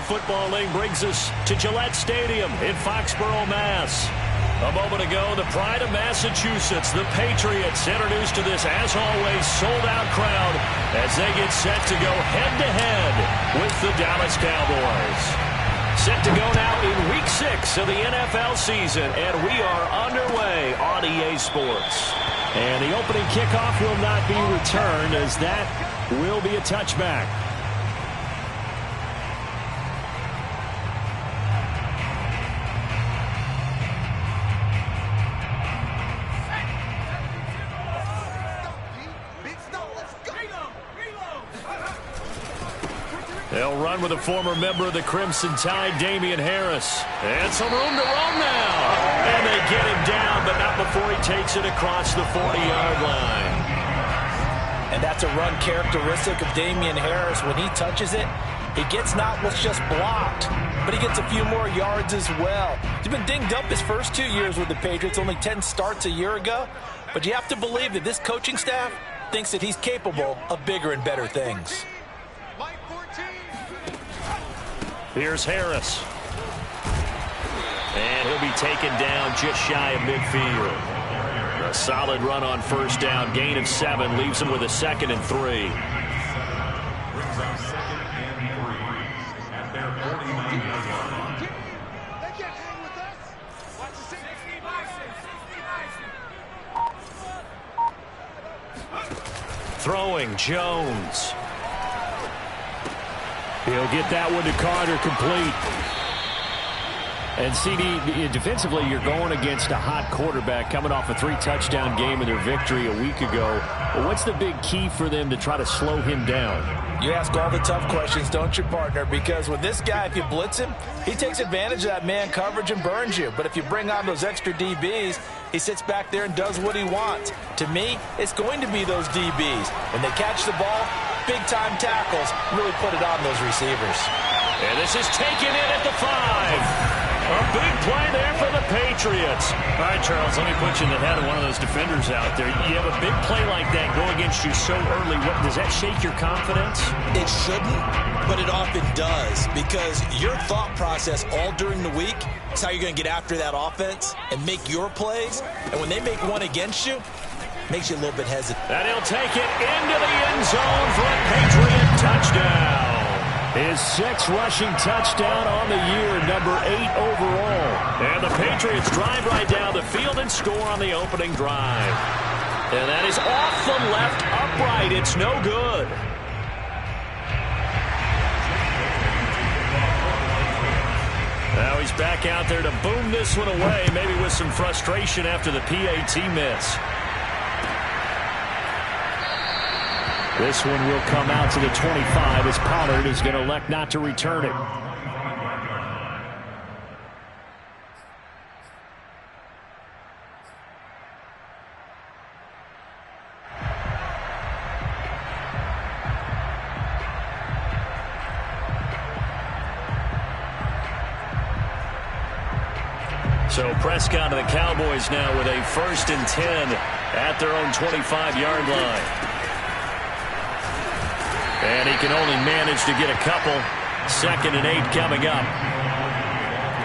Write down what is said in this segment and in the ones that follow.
Football League brings us to Gillette Stadium in Foxborough, Mass. A moment ago, the pride of Massachusetts, the Patriots, introduced to this, as always, sold-out crowd as they get set to go head-to-head with the Dallas Cowboys. Set to go now in Week 6 of the NFL season, and we are underway on EA Sports. And the opening kickoff will not be returned, as that will be a touchback. They'll run with a former member of the Crimson Tide, Damien Harris. And some room to roam now. And they get him down, but not before he takes it across the 40-yard line. And that's a run characteristic of Damien Harris. When he touches it, he gets not what's just blocked, but he gets a few more yards as well. He's been dinged up his first 2 years with the Patriots, only 10 starts a year ago. But you have to believe that this coaching staff thinks that he's capable of bigger and better things. Here's Harris. And he'll be taken down just shy of midfield. A solid run on first down. Gain of 7 leaves him with a 2nd and 3. Throwing Jones. He'll get that one to Carter, complete. And CD, defensively, you're going against a hot quarterback coming off a 3-touchdown game in their victory a week ago. But what's the big key for them to try to slow him down? You ask all the tough questions, don't you, partner? Because with this guy, if you blitz him, he takes advantage of that man coverage and burns you. But if you bring on those extra DBs, he sits back there and does what he wants. To me, it's going to be those DBs. When they catch the ball, big-time tackles really put it on those receivers. And this is taken in at the 5. A big play there for the Patriots. All right, Charles, let me put you in the head of one of those defenders out there. You have a big play like that go against you so early. Does that shake your confidence? It shouldn't, but it often does, because your thought process all during the week is how you're going to get after that offense and make your plays. And when they make one against you, makes you a little bit hesitant. And he'll take it into the end zone for a Patriot touchdown. His 6th rushing touchdown on the year, number 8 overall. And the Patriots drive right down the field and score on the opening drive. And that is off the left upright. It's no good. Now he's back out there to boom this one away, maybe with some frustration after the PAT miss. This one will come out to the 25 as Pollard is going to elect not to return it. So Prescott and the Cowboys now with a 1st and 10 at their own 25-yard line. And he can only manage to get a couple. 2nd and 8 coming up.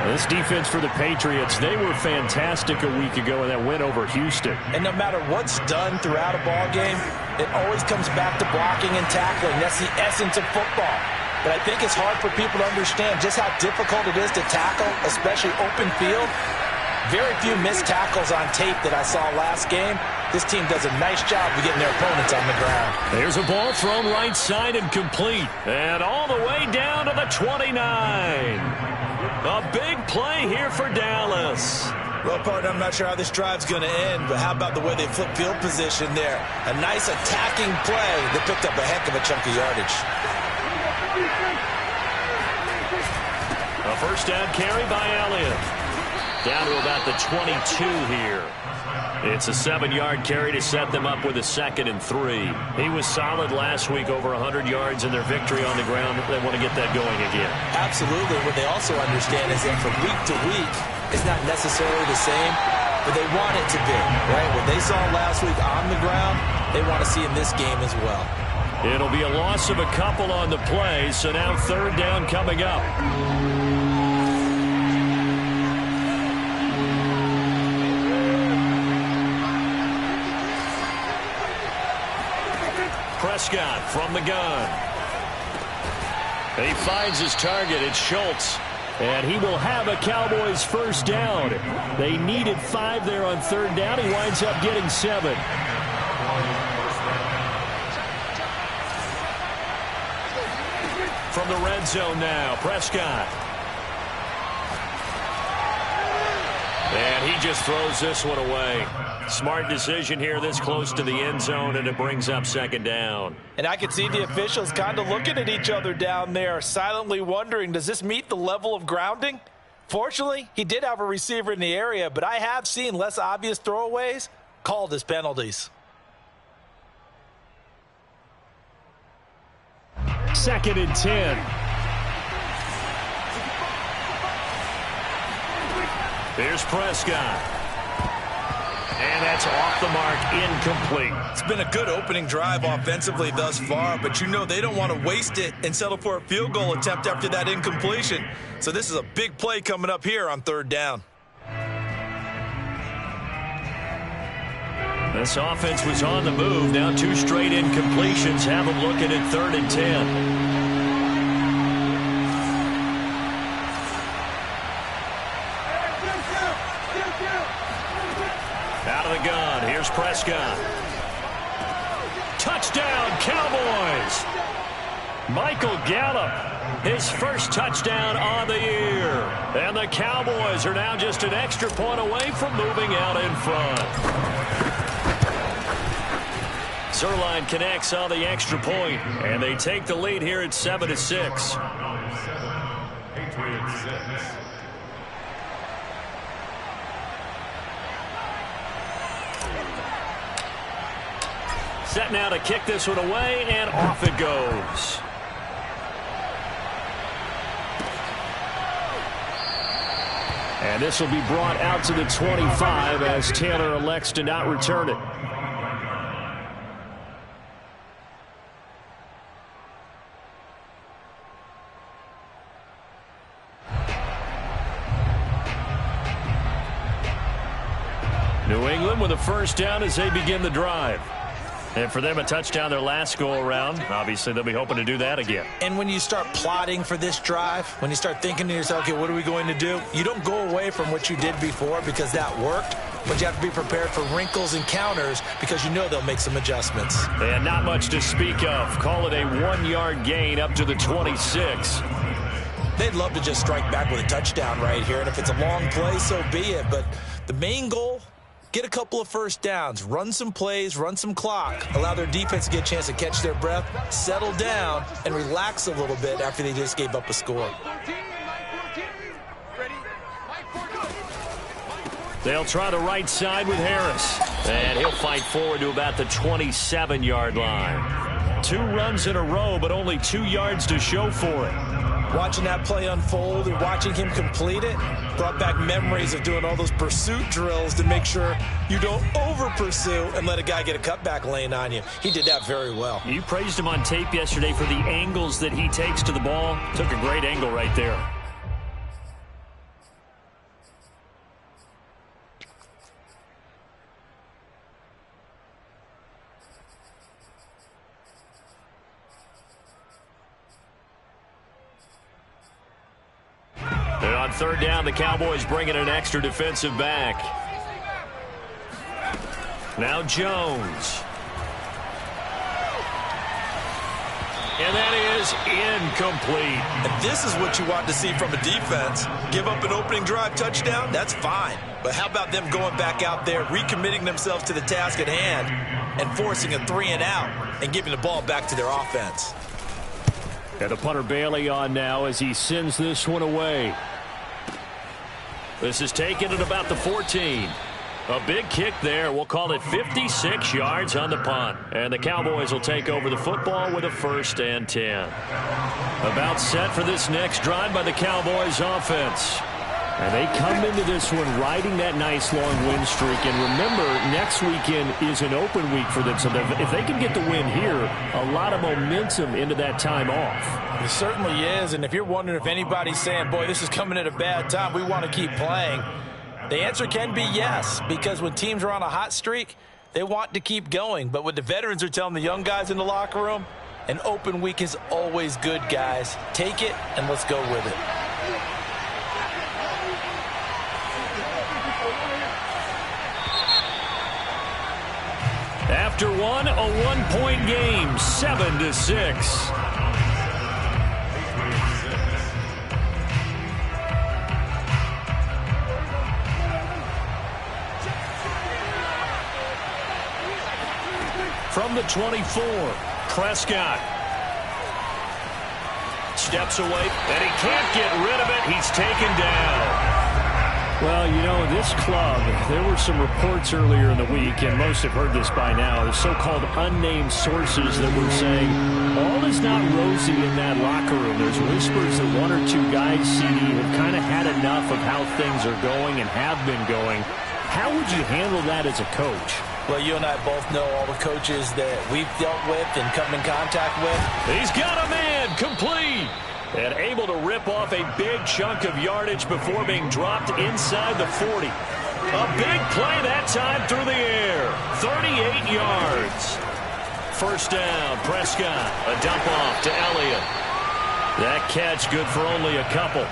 This defense for the Patriots, they were fantastic a week ago in that win over Houston. And no matter what's done throughout a ball game, it always comes back to blocking and tackling. That's the essence of football. But I think it's hard for people to understand just how difficult it is to tackle, especially open field. Very few missed tackles on tape that I saw last game. This team does a nice job of getting their opponents on the ground. There's a ball thrown right side and complete. And all the way down to the 29. A big play here for Dallas. Well, partner, I'm not sure how this drive's going to end, but how about the way they flip field position there? A nice attacking play that picked up a heck of a chunk of yardage. A 1st down carry by Elliott. Down to about the 22 here. It's a 7-yard carry to set them up with a 2nd and 3. He was solid last week, over 100 yards in their victory on the ground. They want to get that going again. Absolutely. What they also understand is that from week to week, it's not necessarily the same, but they want it to be, right? What they saw last week on the ground, they want to see in this game as well. It'll be a loss of a couple on the play, so now third down coming up. Prescott from the gun. He finds his target. It's Schultz. And he will have a Cowboys first down. They needed 5 there on third down. He winds up getting 7. From the red zone now, Prescott. And he just throws this one away. Smart decision here this close to the end zone, and it brings up second down. And I can see the officials kind of looking at each other down there, silently wondering, does this meet the level of grounding? Fortunately, he did have a receiver in the area, but I have seen less obvious throwaways called as penalties. Second and 10. Here's Prescott. And that's off the mark, incomplete. It's been a good opening drive offensively thus far, but you know they don't want to waste it and settle for a field goal attempt after that incompletion. So this is a big play coming up here on third down. This offense was on the move. Now 2 straight incompletions have them looking at third and 10. Out of the gun, here's Prescott. Touchdown, Cowboys! Michael Gallup, his first touchdown on the year. And the Cowboys are now just an extra point away from moving out in front. Zuerlein connects on the extra point, and they take the lead here at 7-6. Set now to kick this one away, and off it goes. And this will be brought out to the 25 as Taylor elects to not return it. New England with a first down as they begin the drive. And for them, a touchdown their last go-around. Obviously, they'll be hoping to do that again. And when you start plotting for this drive, when you start thinking to yourself, okay, what are we going to do? You don't go away from what you did before because that worked, but you have to be prepared for wrinkles and counters because you know they'll make some adjustments. And not much to speak of. Call it a 1-yard gain up to the 26. They'd love to just strike back with a touchdown right here, and if it's a long play, so be it. But the main goal, get a couple of first downs, run some plays, run some clock, allow their defense to get a chance to catch their breath, settle down, and relax a little bit after they just gave up a score. They'll try the right side with Harris. And he'll fight forward to about the 27-yard line. 2 runs in a row, but only 2 yards to show for it. Watching that play unfold and watching him complete it brought back memories of doing all those pursuit drills to make sure you don't over-pursue and let a guy get a cutback lane on you. He did that very well. You praised him on tape yesterday for the angles that he takes to the ball. Took a great angle right there. And on third down, the Cowboys bring in an extra defensive back. Now Jones. And that is incomplete. And this is what you want to see from a defense. Give up an opening drive touchdown, that's fine. But how about them going back out there, recommitting themselves to the task at hand, and forcing a 3-and-out and giving the ball back to their offense. And the punter Bailey on now as he sends this one away. This is taken at about the 14. A big kick there. We'll call it 56 yards on the punt. And the Cowboys will take over the football with a 1st and 10. About set for this next drive by the Cowboys offense. And they come into this one riding that nice long win streak. And remember, next weekend is an open week for them. So if they can get the win here, a lot of momentum into that time off. It certainly is. And if you're wondering if anybody's saying, boy, this is coming at a bad time, we want to keep playing, the answer can be yes. Because when teams are on a hot streak, they want to keep going. But what the veterans are telling the young guys in the locker room, an open week is always good, guys. Take it and let's go with it. After one, a one-point game, 7-6. From the 24, Prescott. Steps away, and he can't get rid of it. He's taken down. Well, you know, this club, there were some reports earlier in the week, and most have heard this by now, the so-called unnamed sources that were saying all is not rosy in that locker room. There's whispers that one or two guys, CD, have kind of had enough of how things are going and have been going. How would you handle that as a coach? Well, you and I both know all the coaches that we've dealt with and come in contact with. He's got a man, complete. And able to rip off a big chunk of yardage before being dropped inside the 40. A big play that time through the air. 38 yards. First down, Prescott. A dump off to Elliott. That catch good for only a couple.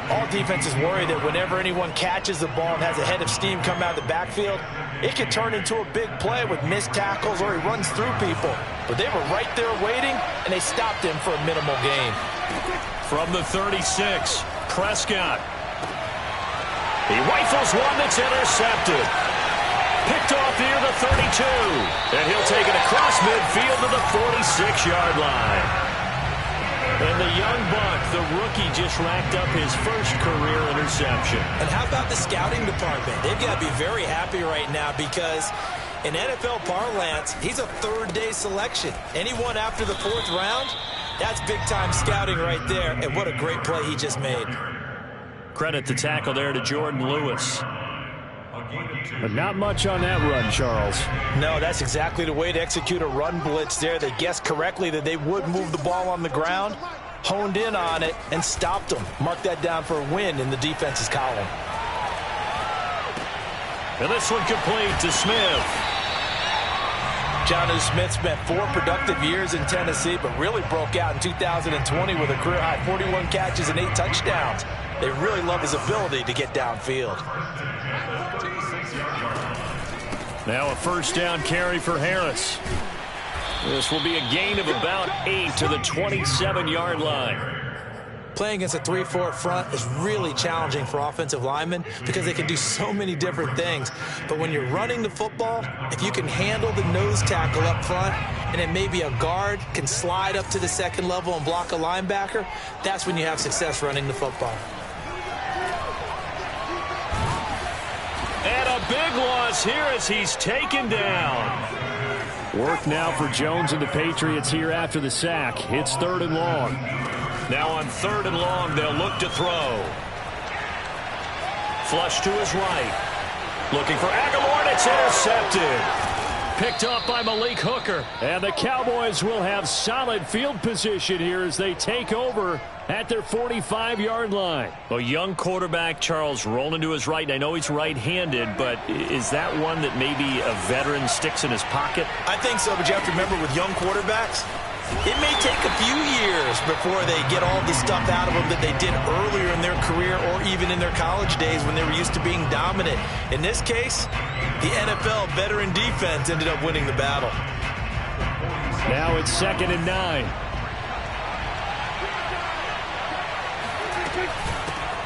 All defenses worry that whenever anyone catches the ball and has a head of steam come out of the backfield, it can turn into a big play with missed tackles or he runs through people. But they were right there waiting, and they stopped him for a minimal gain. From the 36, Prescott. He rifles one that's intercepted. Picked off near the 32. And he'll take it across midfield to the 46-yard line. And the young buck, the rookie, just racked up his first career interception. And how about the scouting department? They've got to be very happy right now because in NFL parlance, he's a third-day selection. Anyone after the fourth round, that's big-time scouting right there. And what a great play he just made. Credit the tackle there to Jordan Lewis. But not much on that run, Charles. No, that's exactly the way to execute a run blitz there. They guessed correctly that they would move the ball on the ground, honed in on it, and stopped them. Mark that down for a win in the defense's column. And this one complete to Smith. Jonnu Smith spent 4 productive years in Tennessee, but really broke out in 2020 with a career-high 41 catches and 8 touchdowns. They really love his ability to get downfield. Now a first down carry for Harris. This will be a gain of about 8 to the 27-yard line. Playing against a 3-4 front is really challenging for offensive linemen because they can do so many different things. But when you're running the football, if you can handle the nose tackle up front and then maybe a guard can slide up to the second level and block a linebacker, that's when you have success running the football. And a big loss here as he's taken down. Work now for Jones and the Patriots here after the sack. It's 3rd and long. Now on 3rd and long, they'll look to throw. Flush to his right. Looking for Aguilar, and it's intercepted. Picked off by Malik Hooker. And the Cowboys will have solid field position here as they take over at their 45-yard line. A young quarterback, Charles, rolling to his right. I know he's right-handed, but is that one that maybe a veteran sticks in his pocket? I think so, but you have to remember with young quarterbacks, it may take a few years before they get all the stuff out of them that they did earlier in their career or even in their college days when they were used to being dominant. In this case, the NFL veteran defense ended up winning the battle. Now it's 2nd and 9.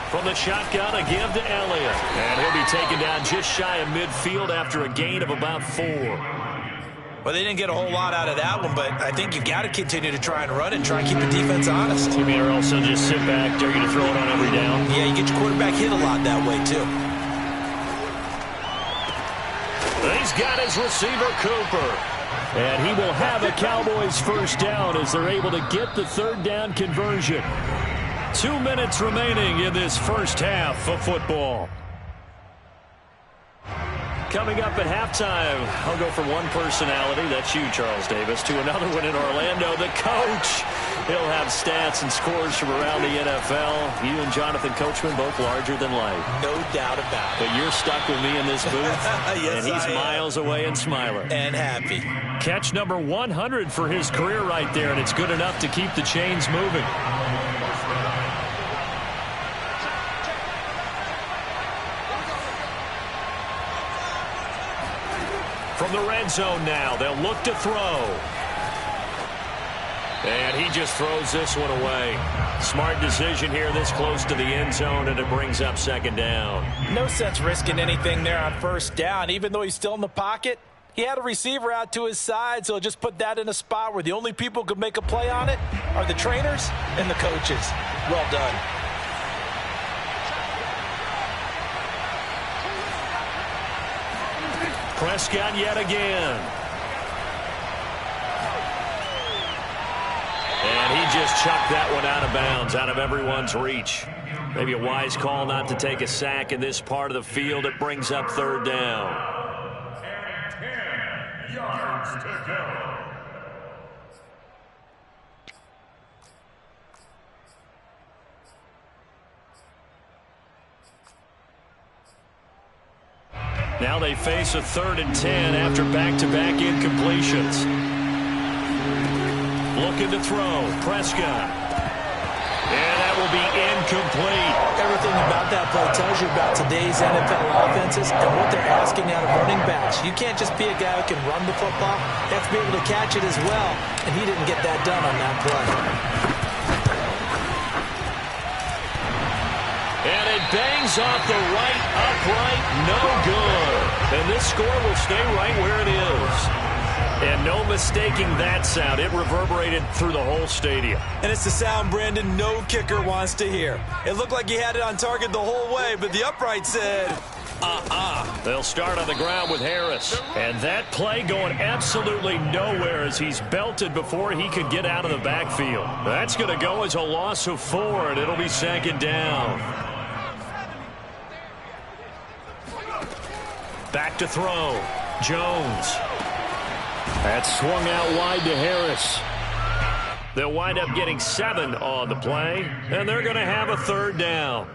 From the shotgun, a give to Elliott. And he'll be taken down just shy of midfield after a gain of about 4. Well, they didn't get a whole lot out of that one, but I think you've got to continue to try and run and try and keep the defense honest. You mean or also just sit back, dare you to throw it on every down? Yeah, you get your quarterback hit a lot that way, too. He's got his receiver, Cooper. And he will have a Cowboys first down as they're able to get the 3rd down conversion. 2 minutes remaining in this first half of football. Coming up at halftime, I'll go from one personality, that's you, Charles Davis, to another one in Orlando, the coach. He'll have stats and scores from around the NFL. You and Jonathan Coachman, both larger than life. No doubt about it. But you're stuck with me in this booth, yes, and he's miles away and smiling. And happy. Catch number 100 for his career right there, and it's good enough to keep the chains moving. From the red zone now, they'll look to throw. And he just throws this one away. Smart decision here this close to the end zone, and it brings up second down. No sense risking anything there on first down. Even though he's still in the pocket, he had a receiver out to his side, so he'll just put that in a spot where the only people who could make a play on it are the trainers and the coaches. Well done. Prescott yet again. And he just chucked that one out of bounds, out of everyone's reach. Maybe a wise call not to take a sack in this part of the field. It brings up third down. And 10 yards to go. Now they face a 3rd and 10 after back-to-back incompletions. Looking to throw. Prescott. And that will be incomplete. Everything about that play tells you about today's NFL offenses and what they're asking out of running backs. You can't just be a guy who can run the football. You have to be able to catch it as well, and he didn't get that done on that play. And it bangs off the right upright. No good. And this score will stay right where it is. And no mistaking that sound. It reverberated through the whole stadium. And it's the sound, Brandon, no kicker wants to hear. It looked like he had it on target the whole way, but the upright said, They'll start on the ground with Harris. And that play going absolutely nowhere as he's belted before he could get out of the backfield. That's going to go as a loss of 4, and it'll be second down. Back to throw. Jones. That's swung out wide to Harris. They'll wind up getting 7 on the play, and they're going to have a third down.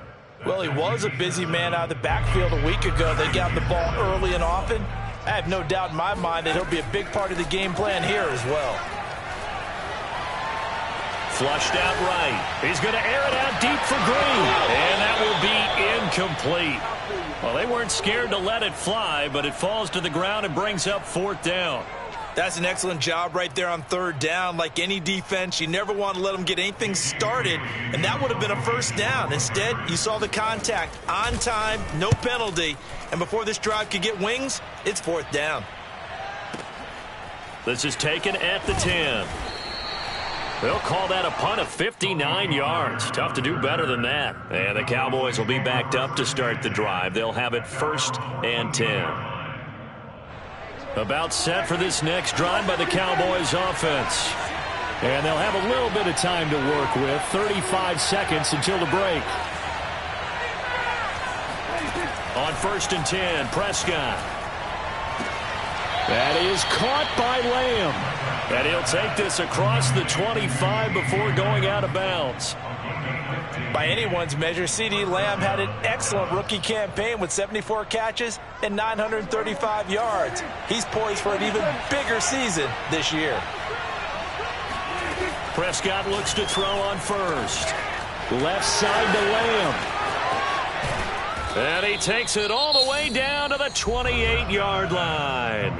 Well, he was a busy man out of the backfield a week ago. They got the ball early and often. I have no doubt in my mind that he'll be a big part of the game plan here as well. Flushed out right. He's going to air it out deep for Green. And that will be incomplete. Well, they weren't scared to let it fly, but it falls to the ground and brings up 4th down. That's an excellent job right there on 3rd down. Like any defense, you never want to let them get anything started, and that would have been a first down. Instead, you saw the contact on time, no penalty, and before this drive could get wings, it's 4th down. This is taken at the 10. They'll call that a punt of 59 yards. Tough to do better than that. And the Cowboys will be backed up to start the drive. They'll have it 1st and 10. About set for this next drive by the Cowboys offense. And they'll have a little bit of time to work with. 35 seconds until the break. On 1st and 10, Prescott. That is caught by Lamb. And he'll take this across the 25 before going out of bounds. By anyone's measure, CeeDee Lamb had an excellent rookie campaign with 74 catches and 935 yards. He's poised for an even bigger season this year. Prescott looks to throw on 1st. Left side to Lamb. And he takes it all the way down to the 28-yard line.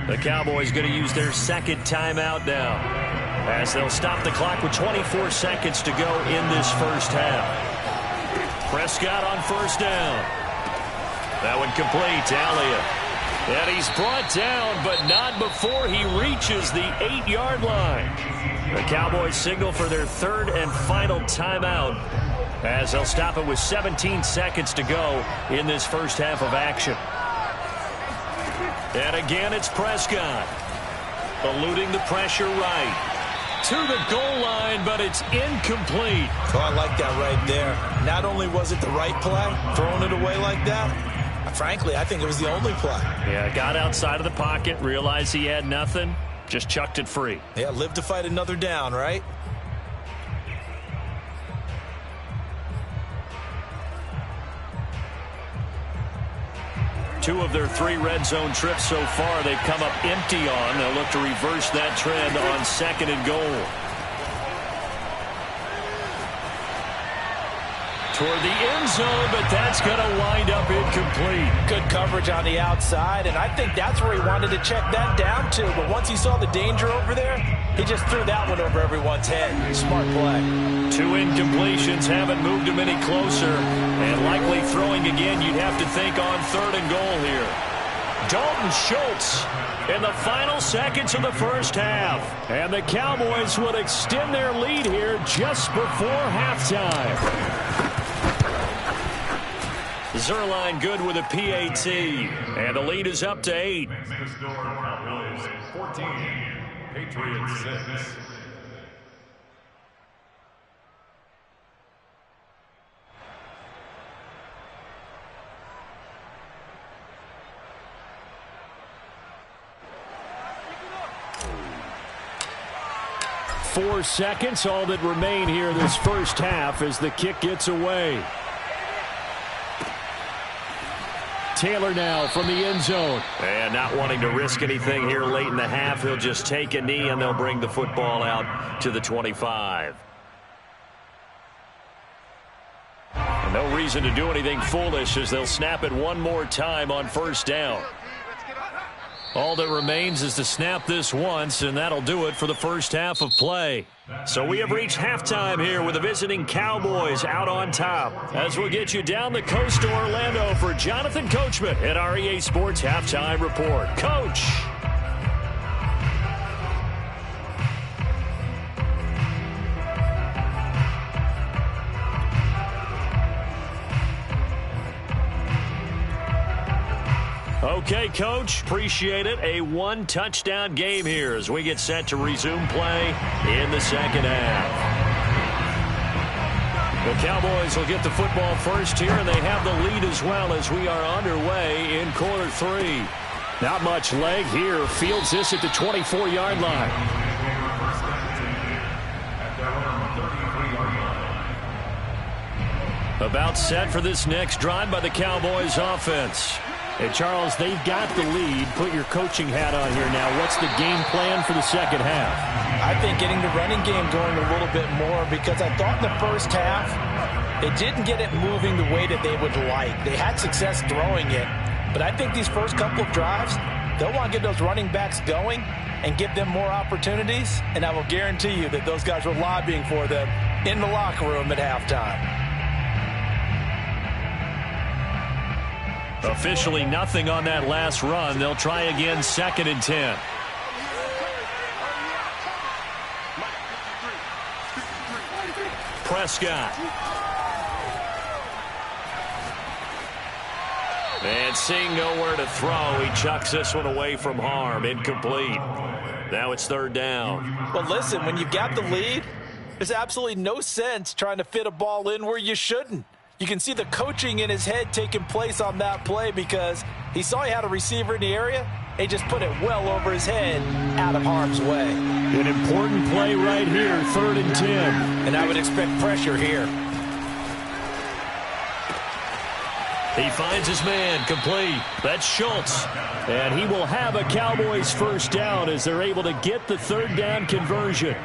The Cowboys going to use their 2nd timeout now, as they'll stop the clock with 24 seconds to go in this first half. Prescott on 1st down. That one complete to Elliott. And he's brought down, but not before he reaches the 8-yard line. The Cowboys signal for their 3rd and final timeout, as they'll stop it with 17 seconds to go in this first half of action. And again, it's Prescott, eluding the pressure right. to the goal line, but it's incomplete. Oh, I like that right there. Not only was it the right play, throwing it away like that, frankly, I think it was the only play. Yeah, got outside of the pocket, realized he had nothing, just chucked it free. Yeah, live to fight another down, right? Two of their 3 red zone trips so far, they've come up empty on. They'll look to reverse that trend on 2nd and goal. Toward the end zone, but that's going to wind up incomplete. Good coverage on the outside, and I think that's where he wanted to check that down to. But once he saw the danger over there, he just threw that one over everyone's head. Smart play. 2 incompletions haven't moved him any closer, and likely throwing again, you'd have to think on 3rd and goal here. Dalton Schultz in the final seconds of the first half. And the Cowboys would extend their lead here just before halftime. Zuerlein good with a PAT, and the lead is up to 8. Cowboys 14, Patriots 6. Four seconds, all that remain here this first half as the kick gets away. Taylor now from the end zone. And not wanting to risk anything here late in the half, he'll just take a knee and they'll bring the football out to the 25. And no reason to do anything foolish as they'll snap it one more time on 1st down. All that remains is to snap this once, and that'll do it for the first half of play. So we have reached halftime here with the visiting Cowboys out on top. As we'll get you down the coast to Orlando for Jonathan Coachman at our EA Sports Halftime Report. Coach. Okay, Coach, appreciate it. A 1-touchdown game here as we get set to resume play in the second half. The Cowboys will get the football first here, and they have the lead as well as we are underway in quarter 3. Not much leg here. Fields this at the 24-yard line. About set for this next drive by the Cowboys offense. Hey, Charles, they've got the lead. Put your coaching hat on here now. What's the game plan for the second half? I think getting the running game going a little bit more because I thought in the first half they didn't get it moving the way that they would like. They had success throwing it, but I think these first couple of drives, they'll want to get those running backs going and give them more opportunities, and I will guarantee you that those guys were lobbying for them in the locker room at halftime. Officially nothing on that last run. They'll try again 2nd and 10. Prescott. And seeing nowhere to throw, he chucks this one away from harm. Incomplete. Now it's 3rd down. Well, listen, when you've got the lead, there's absolutely no sense trying to fit a ball in where you shouldn't. You can see the coaching in his head taking place on that play because he saw he had a receiver in the area. He just put it well over his head out of harm's way. An important play right here, 3rd and 10. And I would expect pressure here. He finds his man, complete. That's Schultz. And he will have a Cowboys first down as they're able to get the 3rd down conversion.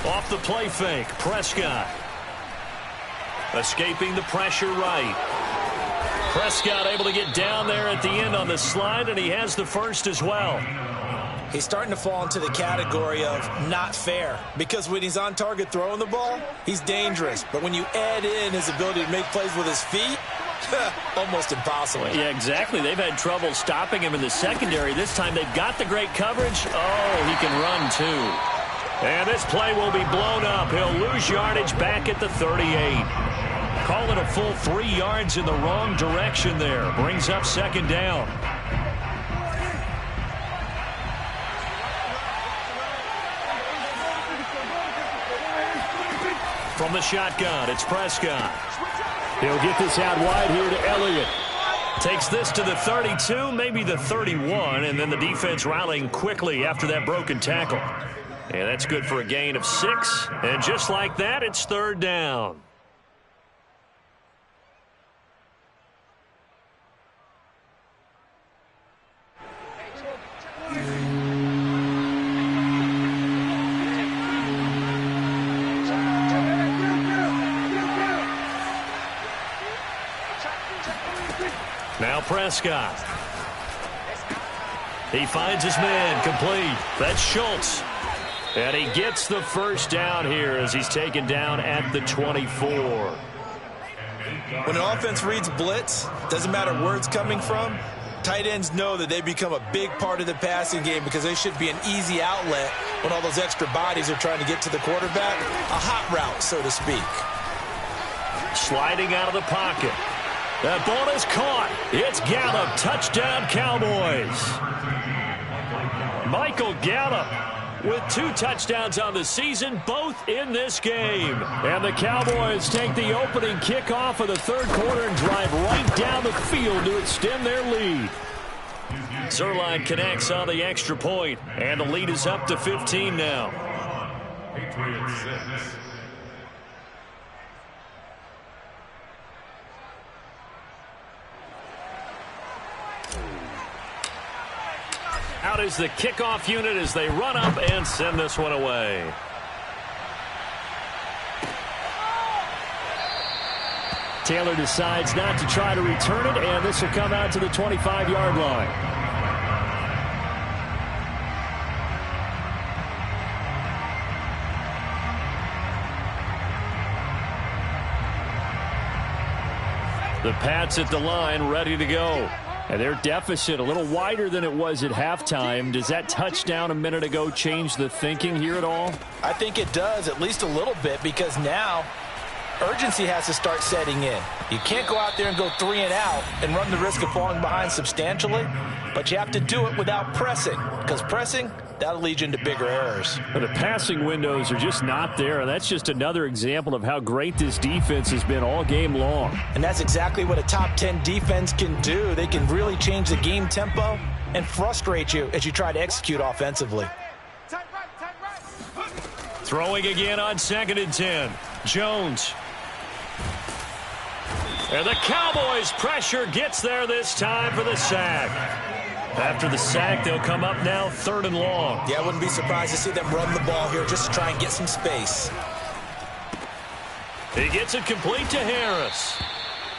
Off the play fake, Prescott. Escaping the pressure right. Prescott able to get down there at the end on the slide, and he has the first as well. He's starting to fall into the category of not fair because when he's on target throwing the ball, he's dangerous. But when you add in his ability to make plays with his feet, almost impossible. Yeah, exactly. They've had trouble stopping him in the secondary. This time they've got the great coverage. Oh, he can run too. And this play will be blown up. He'll lose yardage back at the 38. Call it a full 3 yards in the wrong direction there. Brings up second down. From the shotgun, it's Prescott. He'll get this out wide here to Elliott. Takes this to the 32, maybe the 31, and then the defense rallying quickly after that broken tackle. And that's good for a gain of 6. And just like that, it's third down. Now Prescott. He finds his man complete. That's Schultz. And he gets the first down here as he's taken down at the 24. When an offense reads blitz, doesn't matter where it's coming from, tight ends know that they become a big part of the passing game because they should be an easy outlet when all those extra bodies are trying to get to the quarterback. A hot route, so to speak. Sliding out of the pocket. That ball is caught. It's Gallup. Touchdown, Cowboys. Michael Gallup with 2 touchdowns on the season, both in this game. And the Cowboys take the opening kickoff of the third quarter and drive right down the field to extend their lead. Zuerlein connects on the extra point, and the lead is up to 15 now. Patriots 6. Out is the kickoff unit as they run up and send this one away. Taylor decides not to try to return it, and this will come out to the 25-yard line. The Pats at the line, ready to go. And their deficit a little wider than it was at halftime. Does that touchdown a minute ago change the thinking here at all? I think it does, at least a little bit, because now urgency has to start setting in. You can't go out there and go 3 and out and run the risk of falling behind substantially, but you have to do it without pressing, because pressing, that'll lead you into bigger errors. But the passing windows are just not there, and that's just another example of how great this defense has been all game long. And that's exactly what a top 10 defense can do. They can really change the game tempo and frustrate you as you try to execute offensively. Throwing again on 2nd and 10. Jones. And the Cowboys' pressure gets there this time for the sack. After the sack, they'll come up now 3rd and long. Yeah, I wouldn't be surprised to see them run the ball here just to try and get some space. He gets it complete to Harris.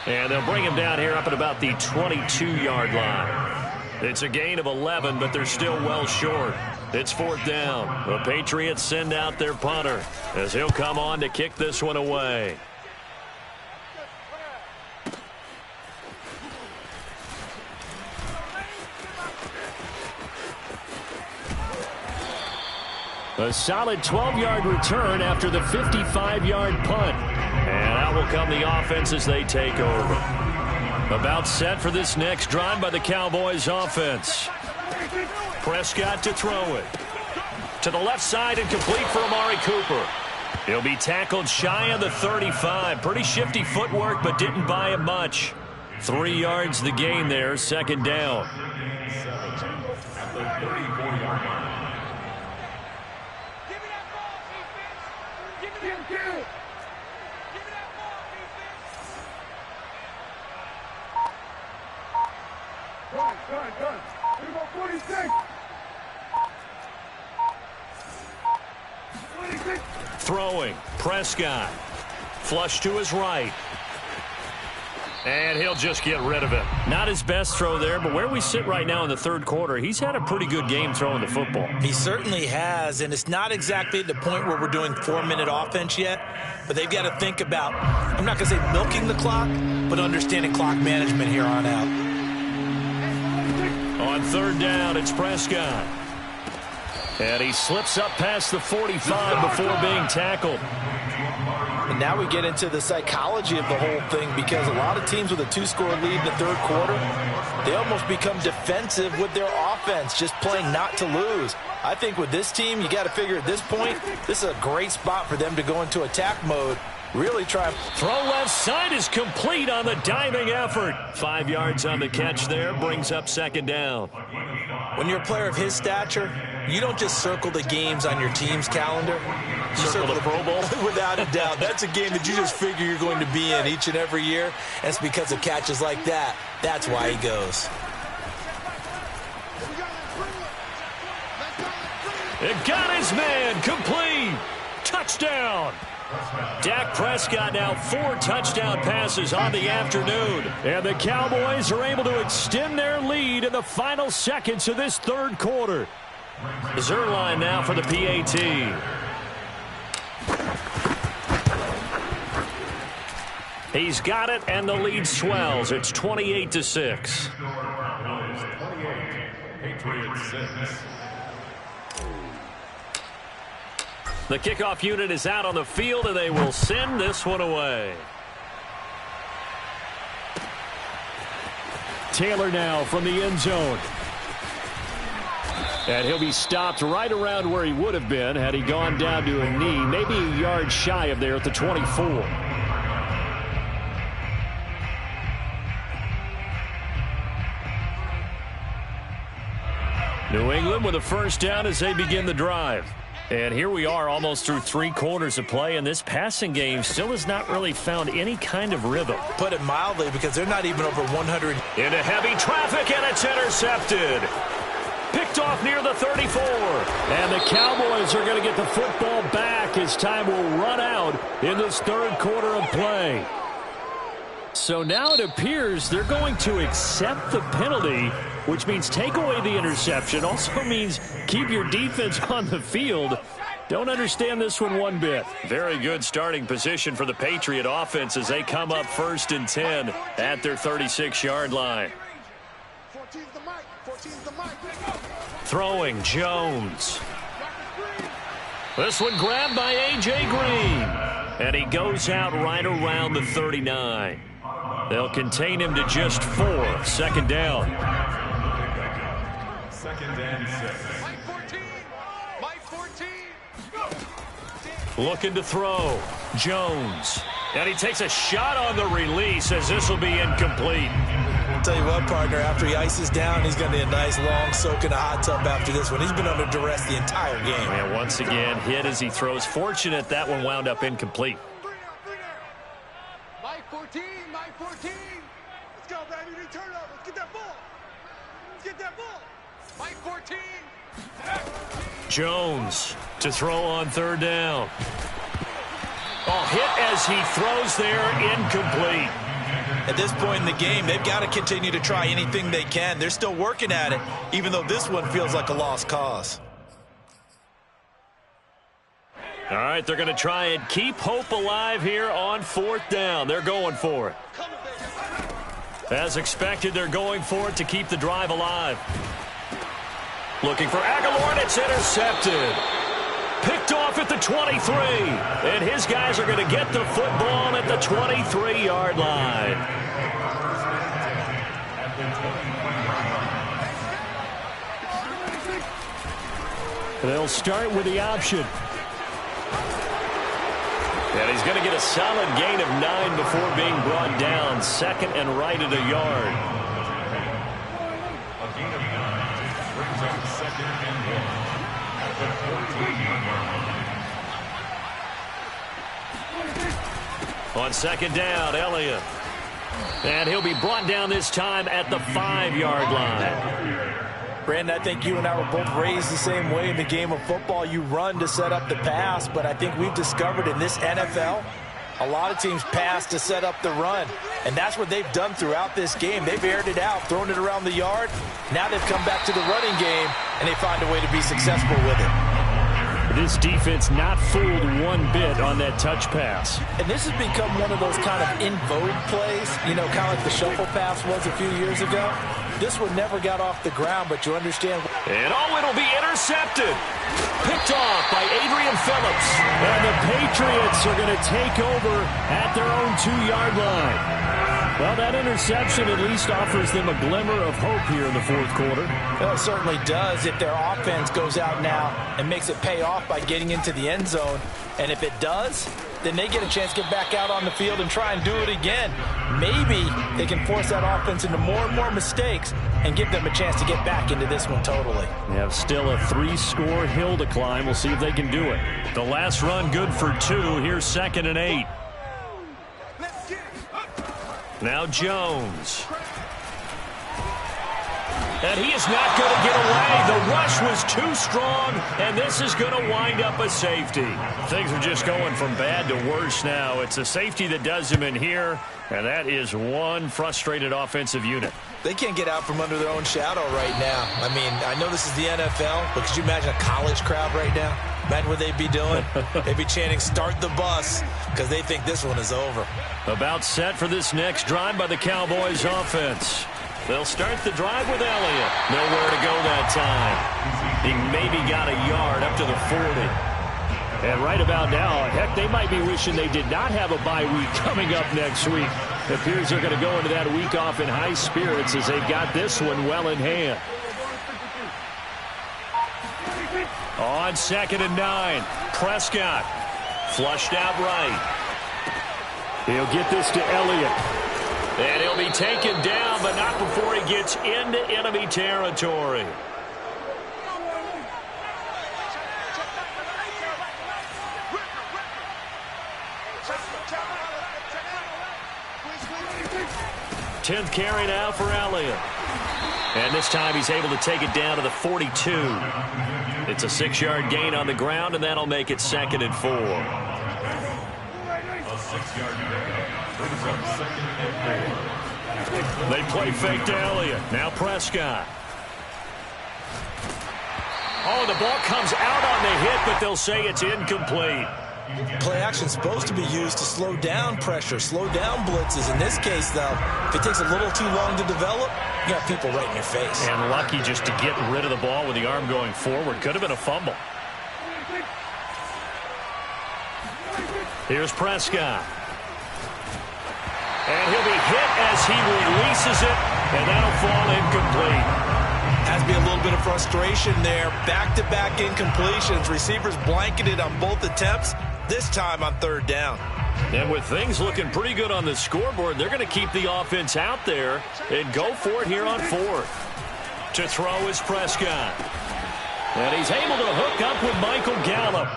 And they'll bring him down here up at about the 22-yard line. It's a gain of 11, but they're still well short. It's 4th down. The Patriots send out their punter as he'll come on to kick this one away. A solid 12-yard return after the 55-yard punt. And out will come the offense as they take over. About set for this next drive by the Cowboys offense. Prescott to throw it. To the left side and complete for Amari Cooper. He'll be tackled shy of the 35. Pretty shifty footwork, but didn't buy him much. 3 yards the gain there, 2nd down. Throwing, Prescott. Flush to his right. And he'll just get rid of it. Not his best throw there, but where we sit right now in the 3rd quarter, he's had a pretty good game throwing the football. He certainly has, and it's not exactly at the point where we're doing 4-minute offense yet, but they've got to think about, I'm not going to say milking the clock, but understanding clock management here on out. On 3rd down, it's Prescott. And he slips up past the 45 before being tackled. And now we get into the psychology of the whole thing, because a lot of teams with a 2-score lead in the third quarter, they almost become defensive with their offense, just playing not to lose. I think with this team, you got to figure at this point, this is a great spot for them to go into attack mode. Really try. Throw left side is complete on the diving effort. 5 yards on the catch there, brings up second down. When you're a player of his stature, you don't just circle the games on your team's calendar. You circle the Pro Bowl? Without a doubt. That's a game that you just figure you're going to be in each and every year. And it's because of catches like that. That's why he goes. It got his man. Complete. Touchdown. Dak Prescott now 4 touchdown passes on the afternoon. And the Cowboys are able to extend their lead in the final seconds of this third quarter. Zuerlein now for the PAT. He's got it, and the lead swells. It's 28-6. Patriots 6. The kickoff unit is out on the field, and they will send this one away. Taylor now from the end zone. And he'll be stopped right around where he would have been had he gone down to a knee, maybe a yard shy of there at the 24. New England with a first down as they begin the drive. And here we are almost through 3 quarters of play, and this passing game still has not really found any kind of rhythm. Put it mildly, because they're not even over 100. Into heavy traffic, and it's intercepted. Picked off near the 34. And the Cowboys are going to get the football back as time will run out in this third quarter of play. So now it appears they're going to accept the penalty, which means take away the interception. Also means keep your defense on the field. Don't understand this one bit. Very good starting position for the Patriot offense as they come up 1st and 10 at their 36-yard line. Throwing Jones. This one grabbed by A.J. Green. And he goes out right around the 39. They'll contain him to just 4. Second down. Second and 6. Looking to throw. Jones. And he takes a shot on the release as this will be incomplete. I'll tell you what, partner, after he ices down, he's going to need a nice long soak in a hot tub after this one. He's been under duress the entire game. And once again, hit as he throws. Fortunate that one wound up incomplete. Mike 14, Mike 14. Let's go, baby. Return up. Let's get that ball. Let's get that ball. Mike 14. Jones to throw on third down. Oh, hit as he throws there, incomplete. At this point in the game, they've got to continue to try anything they can. They're still working at it, even though this one feels like a lost cause. All right, they're going to try and keep hope alive here on 4th down. They're going for it. As expected, they're going for it to keep the drive alive. Looking for Aguilar, and it's intercepted. Picked off at the 23. And his guys are going to get the football at the 23-yard line. They'll start with the option. And he's going to get a solid gain of 9 before being brought down. 2nd and right at a yard. On 2nd down, Elliott. And he'll be brought down this time at the 5-yard line. Brandon, I think you and I were both raised the same way in the game of football. You run to set up the pass, but I think we've discovered in this NFL, a lot of teams pass to set up the run. And that's what they've done throughout this game. They've aired it out, thrown it around the yard. Now they've come back to the running game, and they find a way to be successful with it. This defense not fooled one bit on that touch pass. And this has become one of those kind of in vogue plays, you know, kind of like the shuffle pass was a few years ago. This one never got off the ground, but you understand. And it'll be intercepted. Picked off by Adrian Phillips. And the Patriots are going to take over at their own 2-yard line. Well, that interception at least offers them a glimmer of hope here in the fourth quarter. Well, it certainly does if their offense goes out now and makes it pay off by getting into the end zone. And if it does, then they get a chance to get back out on the field and try and do it again. Maybe they can force that offense into more and more mistakes and give them a chance to get back into this one totally. They have still a 3-score hill to climb. We'll see if they can do it. The last run good for 2. Here's 2nd and 8. Now Jones. And he is not going to get away. The rush was too strong, and this is going to wind up a safety. Things are just going from bad to worse now. It's a safety that does him in here, and that is one frustrated offensive unit. They can't get out from under their own shadow right now. I mean, I know this is the NFL, but could you imagine a college crowd right now? Imagine what they'd be doing. They'd be chanting, "Start the bus," because they think this one is over. About set for this next drive by the Cowboys offense. They'll start the drive with Elliott. Nowhere to go that time. He maybe got a yard up to the 40. And right about now, heck, they might be wishing they did not have a bye week coming up next week. It appears they're going to go into that week off in high spirits as they've got this one well in hand. On 2nd and 9, Prescott flushed out right. He'll get this to Elliott. And he'll be taken down, but not before he gets into enemy territory. Tenth carry now for Elliott. And this time he's able to take it down to the 42. It's a 6-yard gain on the ground, and that'll make it 2nd and 4. They play fake to Elliott. Now Prescott. Oh, the ball comes out on the hit, but they'll say it's incomplete. Play action is supposed to be used to slow down pressure, slow down blitzes. In this case, though, if it takes a little too long to develop, you got people right in your face. And lucky just to get rid of the ball with the arm going forward. Could have been a fumble. Here's Prescott. And he'll be hit as he releases it, and that'll fall incomplete. Has to be a little bit of frustration there. Back-to-back incompletions. Receivers blanketed on both attempts, this time on 3rd down. And with things looking pretty good on the scoreboard, they're going to keep the offense out there and go for it here on 4th. To throw is Prescott. And he's able to hook up with Michael Gallup.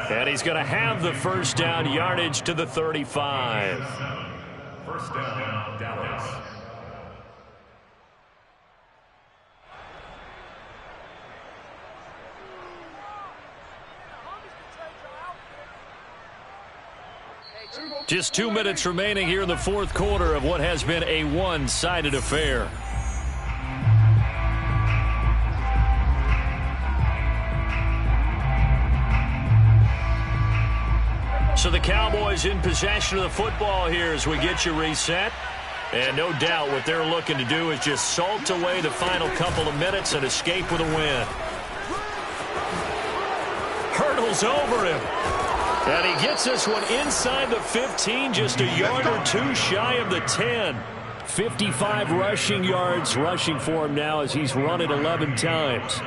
And he's going to have the 1st down yardage to the 35. 1st down, Dallas. Just 2 minutes remaining here in the 4th quarter of what has been a one-sided affair. So the Cowboys in possession of the football here as we get you reset. And no doubt what they're looking to do is just salt away the final couple of minutes and escape with a win. Hurdles over him. And he gets this one inside the 15, just a yard or 2 shy of the 10. 55 rushing yards rushing for him now as he's run it 11 times.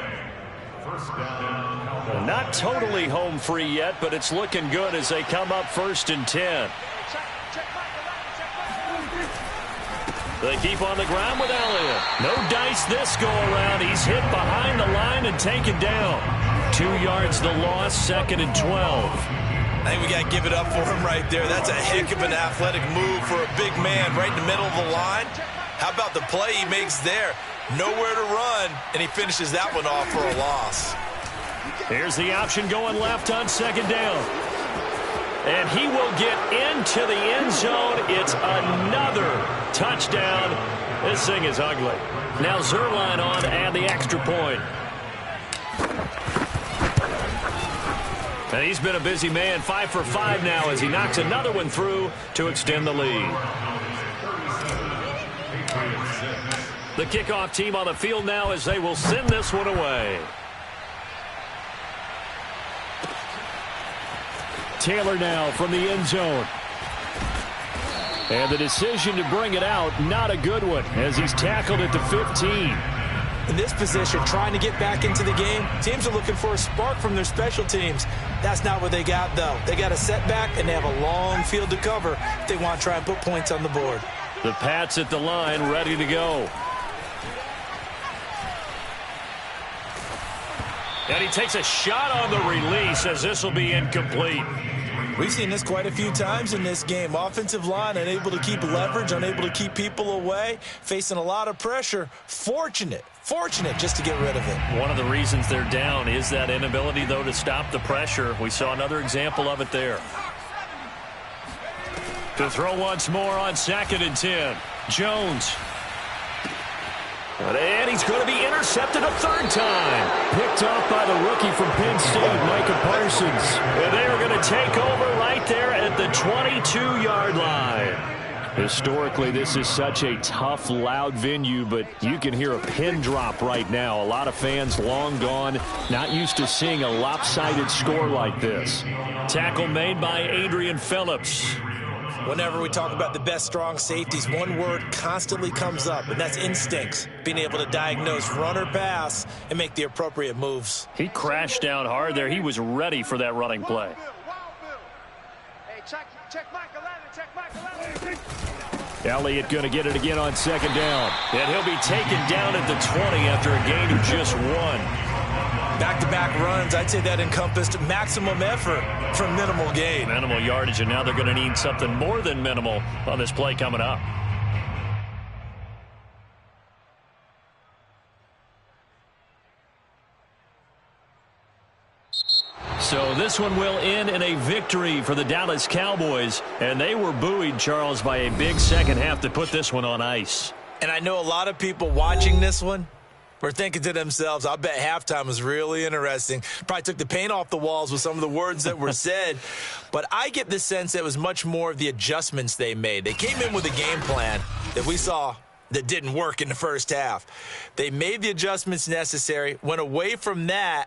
Not totally home free yet, but it's looking good as they come up 1st and 10. They keep on the ground with Elliott. No dice this go around. He's hit behind the line and taken down. 2 yards the loss, 2nd and 12. I think we got to give it up for him right there. That's a heck of an athletic move for a big man right in the middle of the line. How about the play he makes there? Nowhere to run, and he finishes that one off for a loss. Here's the option going left on 2nd down. And he will get into the end zone. It's another touchdown. This thing is ugly. Now Zuerlein on to add the extra point. And he's been a busy man, 5 for 5 now as he knocks another one through to extend the lead. The kickoff team on the field now as they will send this one away. Taylor now from the end zone. And the decision to bring it out, not a good one, as he's tackled at the 15. In this position, trying to get back into the game, teams are looking for a spark from their special teams. That's not what they got, though. They got a setback, and they have a long field to cover if they want to try and put points on the board. The Pats at the line, ready to go. And he takes a shot on the release as this will be incomplete. We've seen this quite a few times in this game. Offensive line unable to keep leverage, unable to keep people away, facing a lot of pressure. Fortunate just to get rid of it. One of the reasons they're down is that inability, though, to stop the pressure. We saw another example of it there. To throw once more on 2nd and 10. Jones. And he's going to be intercepted a 3rd time. Picked off by the rookie from Penn State, Micah Parsons. And they are going to take over right there at the 22-yard line. Historically, this is such a tough, loud venue, but you can hear a pin drop right now. A lot of fans long gone, not used to seeing a lopsided score like this. Tackle made by Adrian Phillips. Whenever we talk about the best strong safeties, one word constantly comes up, and that's instincts. Being able to diagnose run or pass and make the appropriate moves. He crashed down hard there. He was ready for that running play. Hey, check Mike 11, check Mike 11. Elliott going to get it again on 2nd down. And he'll be taken down at the 20 after a gain of just 1. Back-to-back runs, I'd say that encompassed maximum effort for minimal gain. Minimal yardage, and now they're going to need something more than minimal on this play coming up. So this one will end in a victory for the Dallas Cowboys, and they were buoyed, Charles, by a big second half to put this one on ice. And I know a lot of people watching this one were thinking to themselves, I bet halftime was really interesting. Probably took the paint off the walls with some of the words that were said. But I get the sense that it was much more of the adjustments they made. They came in with a game plan that we saw that didn't work in the first half. They made the adjustments necessary, went away from that,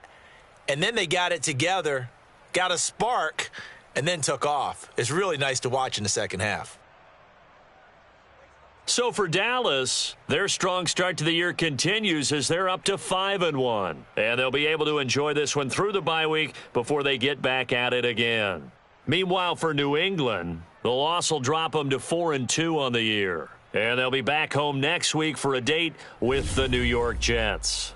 and then they got it together, got a spark, and then took off. It's really nice to watch in the second half. So for Dallas, their strong start to the year continues as they're up to 5-1. And they'll be able to enjoy this one through the bye week before they get back at it again. Meanwhile, for New England, the loss will drop them to 4-2 on the year. And they'll be back home next week for a date with the New York Jets.